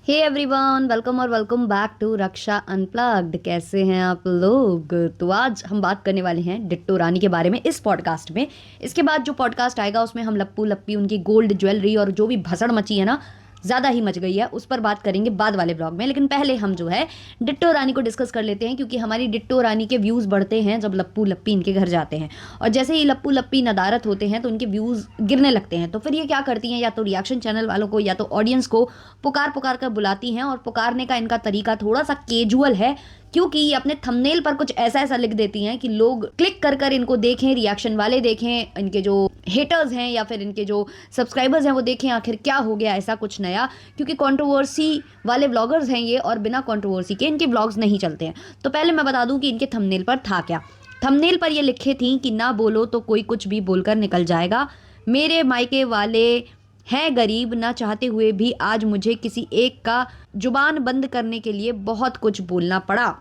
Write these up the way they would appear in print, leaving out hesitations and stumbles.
Hey everyone, welcome back to Raksha unplugged. कैसे हैं आप लोग? तो आज हम बात करने वाले हैं डिट्टो रानी के बारे में इस पॉडकास्ट में। इसके बाद जो पॉडकास्ट आएगा उसमें हम लप्पू लप्पी, उनकी गोल्ड ज्वेलरी और जो भी भसड़ मची है ना, ज़्यादा ही मच गई है, उस पर बात करेंगे बाद वाले ब्लॉग में। लेकिन पहले हम जो है डिट्टो रानी को डिस्कस कर लेते हैं, क्योंकि हमारी डिट्टो रानी के व्यूज़ बढ़ते हैं जब लप्पू लप्पी इनके घर जाते हैं। और जैसे ही लप्पू लप्पी नदारत होते हैं तो उनके व्यूज़ गिरने लगते हैं। तो फिर ये क्या करती हैं, या तो रिएक्शन चैनल वालों को या तो ऑडियंस को पुकार पुकार कर बुलाती हैं। और पुकारने का इनका तरीका थोड़ा सा केजुअल है, क्योंकि ये अपने थंबनेल पर कुछ ऐसा ऐसा लिख देती हैं कि लोग क्लिक कर कर इनको देखें, रिएक्शन वाले देखें, इनके जो हेटर्स हैं या फिर इनके जो सब्सक्राइबर्स हैं वो देखें आखिर क्या हो गया ऐसा कुछ नया। क्योंकि कंट्रोवर्सी वाले व्लॉगर्स हैं ये, और बिना कंट्रोवर्सी के इनके व्लॉग्स नहीं चलते हैं। तो पहले मैं बता दूं कि इनके थंबनेल पर था क्या। थंबनेल पर ये लिखे थी कि ना बोलो तो कोई कुछ भी बोलकर निकल जाएगा, मेरे मायके वाले हैं गरीब, ना चाहते हुए भी आज मुझे किसी एक का जुबान बंद करने के लिए बहुत कुछ बोलना पड़ा।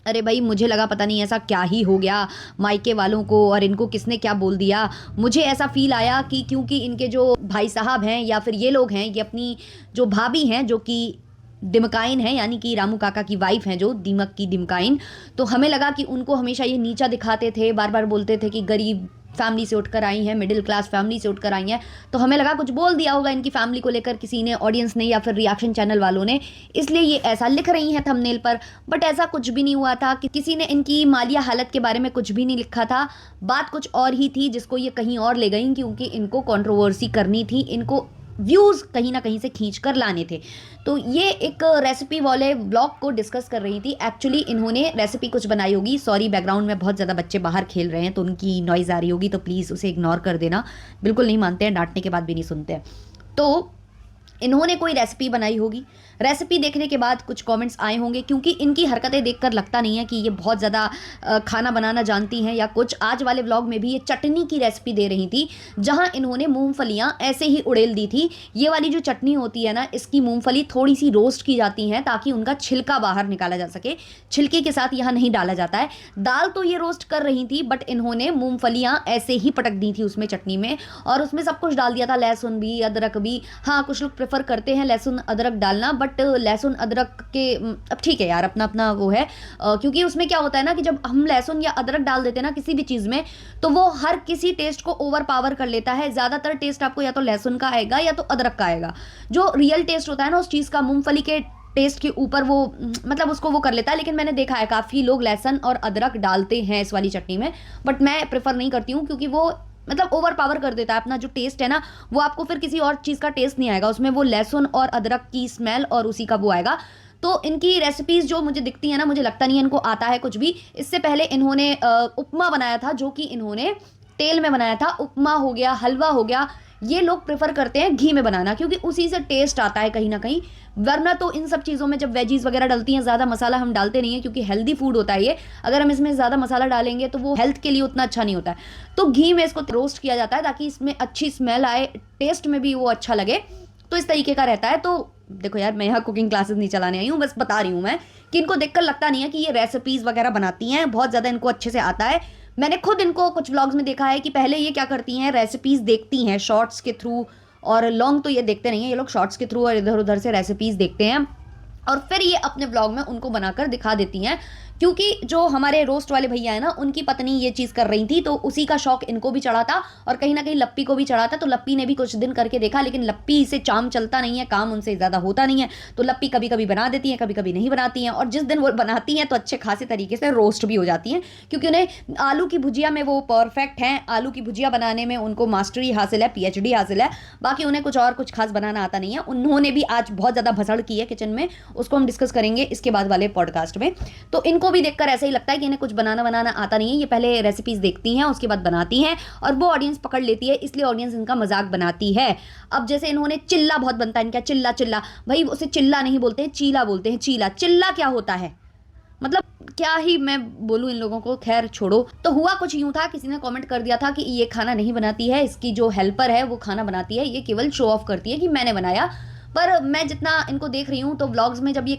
अरे भाई, मुझे लगा पता नहीं ऐसा क्या ही हो गया मायके वालों को, और इनको किसने क्या बोल दिया। मुझे ऐसा फील आया कि क्योंकि इनके जो भाई साहब हैं या फिर ये लोग हैं, ये अपनी जो भाभी हैं जो कि दिमकाइन है, यानी कि रामू काका की वाइफ हैं जो दीमक की दिमकाइन, तो हमें लगा कि उनको हमेशा ये नीचा दिखाते थे, बार बार बोलते थे कि गरीब फैमिली से उठकर आई हैं, मिडिल क्लास फैमिली से उठकर आई हैं। तो हमें लगा कुछ बोल दिया होगा इनकी फैमिली को लेकर किसी ने, ऑडियंस ने या फिर रिएक्शन चैनल वालों ने, इसलिए ये ऐसा लिख रही हैं थंबनेल पर। बट ऐसा कुछ भी नहीं हुआ था कि किसी ने इनकी मालिया हालत के बारे में कुछ भी नहीं लिखा था। बात कुछ और ही थी जिसको ये कहीं और ले गई, क्योंकि इनको कंट्रोवर्सी करनी थी, इनको व्यूज़ कहीं ना कहीं से खींच कर लाने थे। तो ये एक रेसिपी वाले ब्लॉग को डिस्कस कर रही थी। एक्चुअली इन्होंने रेसिपी कुछ बनाई होगी। सॉरी, बैकग्राउंड में बहुत ज़्यादा बच्चे बाहर खेल रहे हैं तो उनकी नॉइज़ आ रही होगी, तो प्लीज़ उसे इग्नोर कर देना। बिल्कुल नहीं मानते हैं, डांटने के बाद भी नहीं सुनते हैं। तो इन्होंने कोई रेसिपी बनाई होगी। रेसिपी देखने के बाद कुछ कमेंट्स आए होंगे, क्योंकि इनकी हरकतें देखकर लगता नहीं है कि ये बहुत ज़्यादा खाना बनाना जानती हैं या कुछ। आज वाले व्लॉग में भी ये चटनी की रेसिपी दे रही थी, जहां इन्होंने मूंगफलियां ऐसे ही उड़ेल दी थी। ये वाली जो चटनी होती है ना, इसकी मूंगफली थोड़ी सी रोस्ट की जाती हैं ताकि उनका छिलका बाहर निकाला जा सके। छिलके के साथ यहाँ नहीं डाला जाता है। दाल तो ये रोस्ट कर रही थी, बट इन्होंने मूंगफलियां ऐसे ही पटक दी थी उसमें चटनी में, और उसमें सब कुछ डाल दिया था, लहसुन भी, अदरक भी। हाँ, कुछ लोग प्रेफर करते हैं लहसुन अदरक डालना, बट लहसुन अदरक के अब ठीक है यार, अपना अपना वो है। क्योंकि उसमें क्या होता है ना कि जब हम लहसुन या अदरक डाल देते हैं ना किसी भी चीज़ में, तो वो हर किसी टेस्ट को ओवर पावर कर लेता है। ज़्यादातर टेस्ट आपको या तो लहसुन का आएगा या तो अदरक का आएगा। जो रियल टेस्ट होता है ना उस चीज़ का, मूंगफली के टेस्ट के ऊपर वो मतलब उसको वो कर लेता है। लेकिन मैंने देखा है काफ़ी लोग लहसुन और अदरक डालते हैं इस वाली चटनी में, बट मैं प्रेफर नहीं करती हूँ, क्योंकि वो मतलब ओवर पावर कर देता है। अपना जो टेस्ट है ना, वो आपको फिर किसी और चीज़ का टेस्ट नहीं आएगा, उसमें वो लहसुन और अदरक की स्मेल और उसी का वो आएगा। तो इनकी रेसिपीज़ जो मुझे दिखती है ना, मुझे लगता नहीं है इनको आता है कुछ भी। इससे पहले इन्होंने उपमा बनाया था, जो कि इन्होंने तेल में बनाया था। उपमा हो गया, हलवा हो गया, ये लोग प्रेफर करते हैं घी में बनाना, क्योंकि उसी से टेस्ट आता है कहीं ना कहीं। वरना तो इन सब चीज़ों में जब वेजीज वगैरह डलती हैं, ज़्यादा मसाला हम डालते नहीं है, क्योंकि हेल्दी फूड होता है ये। अगर हम इसमें ज़्यादा मसाला डालेंगे तो वो हेल्थ के लिए उतना अच्छा नहीं होता है। तो घी में इसको रोस्ट किया जाता है ताकि इसमें अच्छी स्मेल आए, टेस्ट में भी वो अच्छा लगे। तो इस तरीके का रहता है। तो देखो यार, मैं यहाँ कुकिंग क्लासेस नहीं चलाने आई हूँ, बस बता रही हूँ मैं कि इनको देखकर लगता नहीं है कि ये रेसिपीज़ वगैरह बनाती हैं, बहुत ज़्यादा इनको अच्छे से आता है। मैंने खुद इनको कुछ व्लॉग्स में देखा है कि पहले ये क्या करती हैं, रेसिपीज़ देखती हैं शॉर्ट्स के थ्रू, और लॉन्ग तो ये देखते नहीं हैं, ये लोग शॉर्ट्स के थ्रू और इधर उधर से रेसिपीज़ देखते हैं, और फिर ये अपने ब्लॉग में उनको बनाकर दिखा देती हैं। क्योंकि जो हमारे रोस्ट वाले भैया है ना, उनकी पत्नी ये चीज़ कर रही थी, तो उसी का शौक इनको भी चढ़ा था और कहीं ना कहीं लप्पी को भी चढ़ा था। तो लप्पी ने भी कुछ दिन करके देखा, लेकिन लप्पी से चाम चलता नहीं है, काम उनसे ज़्यादा होता नहीं है। तो लप्पी कभी कभी बना देती हैं, कभी कभी नहीं बनाती हैं, और जिस दिन वो बनाती हैं तो अच्छे खासे तरीके से रोस्ट भी हो जाती हैं, क्योंकि उन्हें आलू की भुजिया में वो परफेक्ट हैं। आलू की भुजिया बनाने में उनको मास्टरी हासिल है, PhD हासिल है। बाकी उन्हें कुछ खास बनाना आता नहीं है। उन्होंने भी आज बहुत ज़्यादा भसड़ की है किचन में, उसको हम डिस्कस करेंगे इसके बाद वाले पॉडकास्ट में। तो इनको भी देखकर ऐसा ही लगता है कि इन्हें कुछ बनाना आता नहीं है। ये पहले रेसिपीज देखती हैं, उसके बाद बनाती हैं, और वो ऑडियंस पकड़ लेती है, इसलिए ऑडियंस इनका मजाक बनाती है। अब जैसे इन्होंने चिल्ला बहुत बनता है इनका, चिल्ला चिल्ला, भाई उसे चिल्ला नहीं बोलते हैं, चीला बोलते हैं। चीला चिल्ला क्या होता है, मतलब क्या ही मैं बोलूँ इन लोगों को। खैर छोड़ो। तो हुआ कुछ यूं था, किसी ने कमेंट कर दिया था कि ये खाना नहीं बनाती है, इसकी जो हेल्पर है वो खाना बनाती है, ये केवल शो ऑफ करती है कि मैंने बनाया। पर मैं जितना इनको देख रही हूँ तो व्लॉग्स में जब ये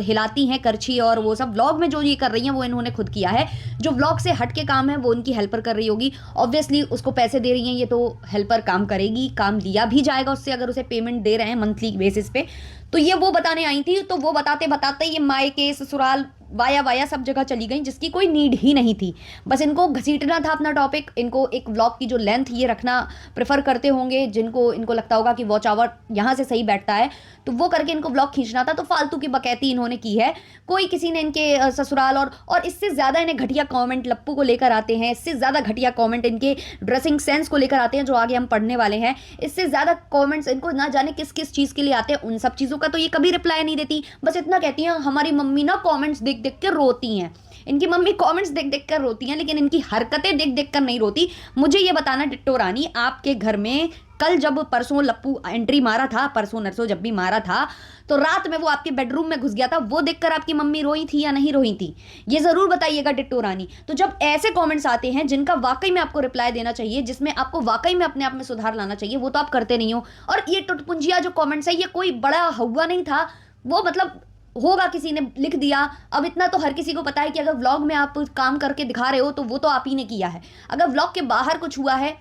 हिलाती हैं करछी और वो सब, व्लॉग में जो ये कर रही हैं वो इन्होंने खुद किया है। जो व्लॉग से हट के काम है वो उनकी हेल्पर कर रही होगी। ऑब्वियसली उसको पैसे दे रही हैं ये, तो हेल्पर काम करेगी, काम लिया भी जाएगा उससे अगर उसे पेमेंट दे रहे हैं मंथली बेसिस पे। तो ये वो बताने आई थी, तो वो बताते बताते ये मायके ससुराल वाया वाया सब जगह चली गई, जिसकी कोई नीड ही नहीं थी। बस इनको घसीटना था अपना टॉपिक। इनको एक व्लॉग की जो लेंथ ये रखना प्रेफर करते होंगे, जिनको इनको लगता होगा कि वॉच आवर यहाँ से सही बैठता है, तो वो करके इनको व्लॉग खींचना था। तो फालतू की बकैती इन्होंने की है। कोई किसी ने इनके ससुराल और इससे ज़्यादा इन्हें घटिया कॉमेंट लप्पू को लेकर आते हैं, इससे ज़्यादा घटिया कॉमेंट इनके ड्रेसिंग सेंस को लेकर आते हैं, जो आगे हम पढ़ने वाले हैं। इससे ज़्यादा कॉमेंट्स इनको ना जाने किस किस चीज़ के लिए आते हैं, उन सब चीज़ों का तो ये कभी रिप्लाई नहीं देती। बस इतना कहती हैं हमारी मम्मी ना कॉमेंट्स देख देख के रोती हैं। इनकी मम्मी कमेंट्स देख देख कर रोती हैं, लेकिन इनकी हरकतें देख देख कर नहीं रोती। मुझे ये बताना डिट्टो रानी, आपके घर में कल जब परसों लप्पू एंट्री मारा था, परसों नरसों जब भी मारा था, तो रात में वो आपके बेडरूम में घुस गया था, वो देखकर आपकी मम्मी रोई थी या नहीं रोई थी? ये जरूर बताइएगा डिट्टो रानी। तो जब ऐसे कमेंट्स आते हैं जिनका वाकई में आपको रिप्लाई देना चाहिए, जिसमें आपको वाकई में अपने आप में सुधार लाना चाहिए, वो तो आप करते नहीं हो। और ये टुटपुंजिया जो कमेंट्स है, ये कोई बड़ा हुआ नहीं था, वो मतलब होगा किसी ने लिख दिया। अब इतना तो हर किसी को पता है कि अगर व्लॉग में आप काम करके दिखा रहे हो तो वो तो आप ही ने किया है। अगर व्लॉग के बाहर कुछ हुआ है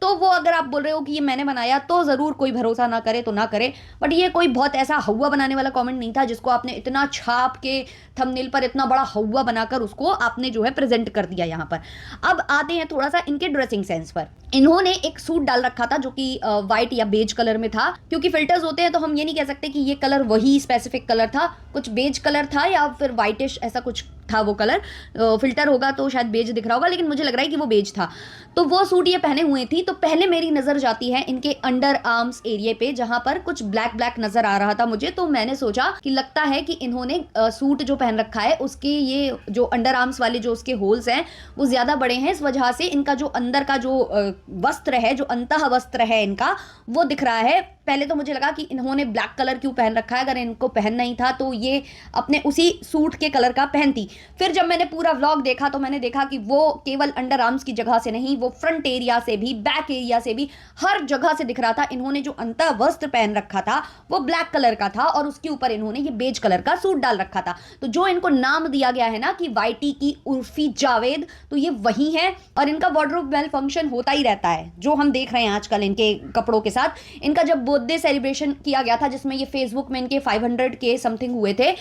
तो वो अगर आप बोल रहे हो कि ये मैंने बनाया, तो ज़रूर कोई भरोसा ना करे तो ना करे। बट ये कोई बहुत ऐसा हवा बनाने वाला कमेंट नहीं था जिसको आपने इतना छाप के थंबनेल पर इतना बड़ा हवा बनाकर उसको आपने जो है प्रेजेंट कर दिया यहाँ पर। अब आते हैं थोड़ा सा इनके ड्रेसिंग सेंस पर। इन्होंने एक सूट डाल रखा था जो कि व्हाइट या बेज कलर में था। क्योंकि फिल्टर्स होते हैं तो हम ये नहीं कह सकते कि ये कलर वही स्पेसिफिक कलर था, कुछ बेज कलर था या फिर व्हाइटिश ऐसा कुछ था वो कलर। फिल्टर होगा तो शायद बेज दिख रहा होगा, लेकिन मुझे लग रहा है कि वो बेज था। तो वो सूट ये पहने हुए थी। तो पहले मेरी नज़र जाती है इनके अंडर आर्म्स एरिया पे, जहां पर कुछ ब्लैक ब्लैक नजर आ रहा था मुझे। तो मैंने सोचा कि लगता है कि इन्होंने सूट जो पहन रखा है उसके ये जो अंडर आर्म्स वाले जो उसके होल्स हैं वो ज़्यादा बड़े हैं, इस वजह से इनका जो अंदर का जो वस्त्र है, जो अंतः वस्त्र है इनका, वो दिख रहा है। पहले तो मुझे लगा कि इन्होंने ब्लैक कलर क्यों पहन रखा है, अगर इनको पहन नहीं था तो ये अपने उसी सूट के कलर का पहनती। फिर जब मैंने पूरा व्लॉग देखा तो मैंने देखा कि वो केवल अंडर आर्म्स की जगह से नहीं, वो फ्रंट एरिया से भी, बैक एरिया से भी, हर जगह से दिख रहा था। इन्होंने जो अंतः वस्त्र पहन रखा था वो ब्लैक कलर का था और उसके ऊपर इन्होंने ये बेज कलर का सूट डाल रखा था। तो जो इनको नाम दिया गया है ना कि वाईटी की उर्फी जावेद, तो ये वही है। और इनका वार्डरोब मेल फंक्शन होता ही रहता है, जो हम देख रहे हैं आजकल इनके कपड़ों के साथ। इनका जब बर्थडे सेलिब्रेशन किया गया था, जिसमें ये फेसबुक में इनके 500 के समथिंग हुए थे,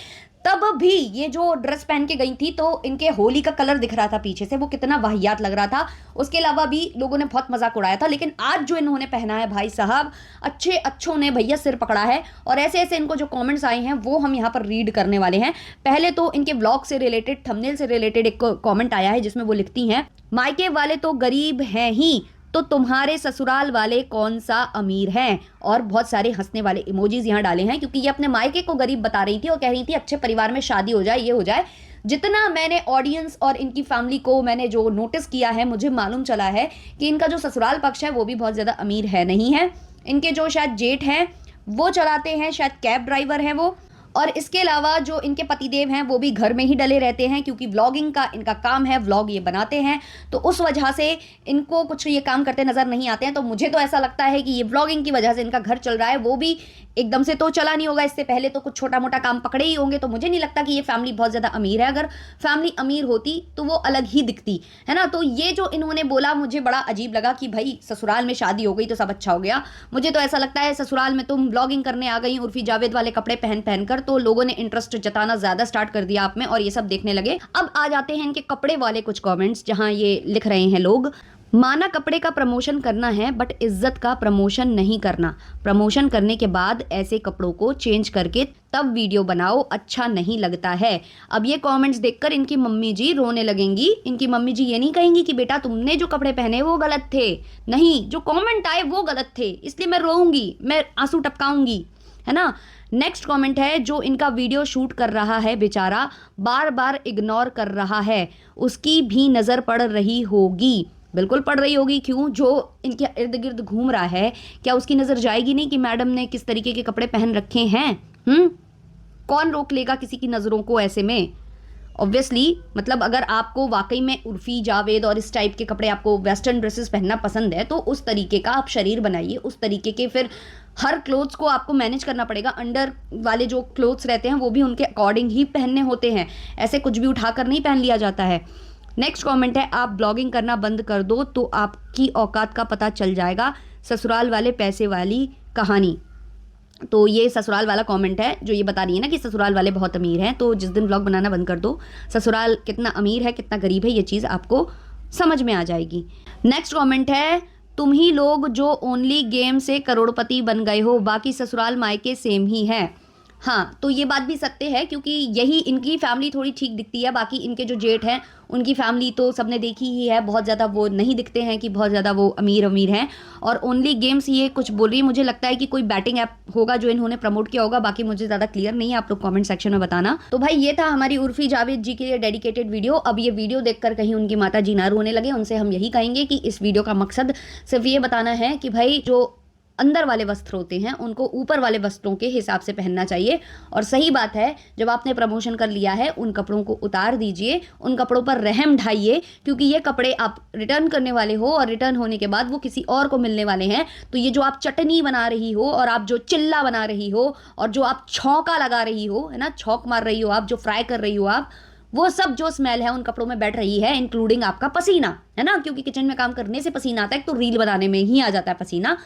तब भी ये जो ड्रेस पहन के गई थी तो इनके होली का कलर दिख रहा था पीछे से, वो कितना वाहियात लग रहा था। उसके अलावा भी लोगों ने बहुत मजाक उड़ाया था। लेकिन आज जो इन्होंने पहना है भाई साहब, अच्छों ने भैया सिर पकड़ा है। और ऐसे ऐसे इनको जो कमेंट्स आए हैं वो हम यहाँ पर रीड करने वाले हैं। पहले तो इनके ब्लॉग से रिलेटेड, थंबनेल से रिलेटेड एक कॉमेंट आया है जिसमें वो लिखती हैं, मायके वाले तो गरीब हैं ही, तो तुम्हारे ससुराल वाले कौन सा अमीर हैं। और बहुत सारे हंसने वाले इमोजीज यहाँ डाले हैं, क्योंकि ये अपने मायके को गरीब बता रही थी और कह रही थी अच्छे परिवार में शादी हो जाए, ये हो जाए। जितना मैंने ऑडियंस और इनकी फैमिली को मैंने जो नोटिस किया है, मुझे मालूम चला है कि इनका जो ससुराल पक्ष है वो भी बहुत ज़्यादा अमीर है नहीं है। इनके जो शायद जेठ हैं वो चलाते हैं, शायद कैब ड्राइवर हैं वो। और इसके अलावा जो इनके पतिदेव हैं वो भी घर में ही डले रहते हैं, क्योंकि व्लॉगिंग का इनका काम है, व्लॉग ये बनाते हैं। तो उस वजह से इनको कुछ ये काम करते नज़र नहीं आते हैं। तो मुझे तो ऐसा लगता है कि ये व्लॉगिंग की वजह से इनका घर चल रहा है, वो भी एकदम से तो चला नहीं होगा, इससे पहले तो कुछ छोटा मोटा काम पकड़े ही होंगे। तो मुझे नहीं लगता कि ये फैमिली बहुत ज़्यादा अमीर है। अगर फैमिली अमीर होती तो वो अलग ही दिखती है ना। तो ये जो इन्होंने बोला मुझे बड़ा अजीब लगा कि भाई ससुराल में शादी हो गई तो सब अच्छा हो गया। मुझे तो ऐसा लगता है ससुराल में तुम व्लॉगिंग करने आ गई उर्फी जावेद वाले कपड़े पहन पहन कर, तो लोगों ने इंटरेस्ट जताना ज़्यादा स्टार्ट कर दिया आप में और ये सब देखने लगे। अब आ जाते हैं इनके कपड़े वाले कुछ कॉमेंट्स, जहाँ ये लिख रहे हैं लोग, माना कपड़े का प्रमोशन करना है बट इज्जत का प्रमोशन नहीं करना। प्रमोशन करने के बाद ऐसे कपड़ों को चेंज करके तब वीडियो बनाओ, अच्छा नहीं लगता है। अब ये कमेंट्स देखकर इनकी मम्मी जी रोने लगेंगी। इनकी मम्मी जी ये नहीं कहेंगी कि बेटा तुमने जो कपड़े पहने वो गलत थे, नहीं, जो कमेंट आए वो गलत थे इसलिए मैं रोऊंगी, मैं आंसू टपकाऊंगी, है ना। नेक्स्ट कमेंट है, जो इनका वीडियो शूट कर रहा है बेचारा बार बार इग्नोर कर रहा है, उसकी भी नज़र पड़ रही होगी। बिल्कुल पड़ रही होगी, क्यों, जो इनके इर्द गिर्द घूम रहा है क्या उसकी नज़र जाएगी नहीं कि मैडम ने किस तरीके के कपड़े पहन रखे हैं। कौन रोक लेगा किसी की नज़रों को ऐसे में। ऑब्वियसली मतलब अगर आपको वाकई में उर्फी जावेद और इस टाइप के कपड़े, आपको वेस्टर्न ड्रेसेस पहनना पसंद है, तो उस तरीके का आप शरीर बनाइए, उस तरीके के फिर हर क्लोथ्स को आपको मैनेज करना पड़ेगा, अंडर वाले जो क्लोथ्स रहते हैं वो भी उनके अकॉर्डिंग ही पहनने होते हैं, ऐसे कुछ भी उठाकर नहीं पहन लिया जाता है। नेक्स्ट कमेंट है, आप ब्लॉगिंग करना बंद कर दो तो आपकी औकात का पता चल जाएगा, ससुराल वाले पैसे वाली कहानी। तो ये ससुराल वाला कमेंट है जो ये बता रही है ना कि ससुराल वाले बहुत अमीर हैं, तो जिस दिन ब्लॉग बनाना बंद कर दो, ससुराल कितना अमीर है कितना गरीब है ये चीज़ आपको समझ में आ जाएगी। नेक्स्ट कमेंट है, तुम ही लोग जो ओनली गेम से करोड़पति बन गए हो, बाकी ससुराल मायके सेम ही है। हाँ, तो ये बात भी सत्य है क्योंकि यही इनकी फैमिली थोड़ी ठीक दिखती है, बाकी इनके जो जेठ हैं उनकी फैमिली तो सबने देखी ही है, बहुत ज़्यादा वो नहीं दिखते हैं कि बहुत ज़्यादा वो अमीर अमीर हैं। और ओनली गेम्स ये कुछ बोल रही है, मुझे लगता है कि कोई बैटिंग ऐप होगा जो इन्होंने प्रमोट किया होगा, बाकी मुझे ज़्यादा क्लियर नहीं है, आप लोग कमेंट सेक्शन में बताना। तो भाई ये था हमारी उर्फी जावेद जी के लिए डेडिकेटेड वीडियो। अब ये वीडियो देखकर कहीं उनकी माता जी ना रोने लगे, उनसे हम यही कहेंगे कि इस वीडियो का मकसद सिर्फ ये बताना है कि भाई जो अंदर वाले वस्त्र होते हैं उनको ऊपर वाले वस्त्रों के हिसाब से पहनना चाहिए। और सही बात है, जब आपने प्रमोशन कर लिया है उन कपड़ों को उतार दीजिए, उन कपड़ों पर रहम ढाइए, क्योंकि ये कपड़े आप रिटर्न करने वाले हो और रिटर्न होने के बाद वो किसी और को मिलने वाले हैं। तो ये जो आप चटनी बना रही हो और आप जो चिल्ला बना रही हो और जो आप छौंका लगा रही हो, है ना, छौंक मार रही हो आप, जो फ्राई कर रही हो आप, वो सब जो स्मेल है उन कपड़ों में बैठ रही है, इंक्लूडिंग आपका पसीना, है ना, क्योंकि किचन में काम करने से पसीना आता है, तो रील बनाने में ही आ जाता है पसीना।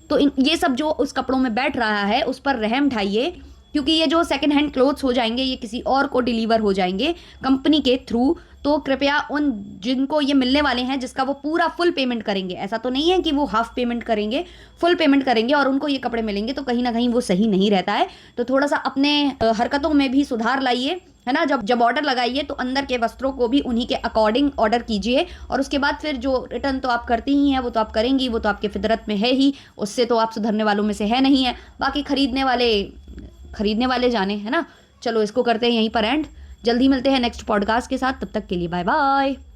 तो ये सब जो उस कपड़ों में बैठ रहा है उस पर रहम ढाइए, क्योंकि ये जो सेकंड हैंड क्लोथ्स हो जाएंगे ये किसी और को डिलीवर हो जाएंगे कंपनी के थ्रू। तो कृपया उन जिनको ये मिलने वाले हैं जिसका वो पूरा फुल पेमेंट करेंगे, ऐसा तो नहीं है कि वो हाफ पेमेंट करेंगे, फुल पेमेंट करेंगे और उनको ये कपड़े मिलेंगे, तो कहीं ना कहीं वो सही नहीं रहता है। तो थोड़ा सा अपने हरकतों में भी सुधार लाइए, है ना। जब ऑर्डर लगाइए तो अंदर के वस्त्रों को भी उन्हीं के अकॉर्डिंग ऑर्डर कीजिए, और उसके बाद फिर जो रिटर्न तो आप करती ही हैं, वो तो आप करेंगी, वो तो आपके फितरत में है ही, उससे तो आप सुधरने वालों में से है नहीं है। बाकी खरीदने वाले जाने, है ना। चलो इसको करते हैं यहीं पर एंड, जल्दी मिलते हैं नेक्स्ट पॉडकास्ट के साथ, तब तक के लिए बाय बाय।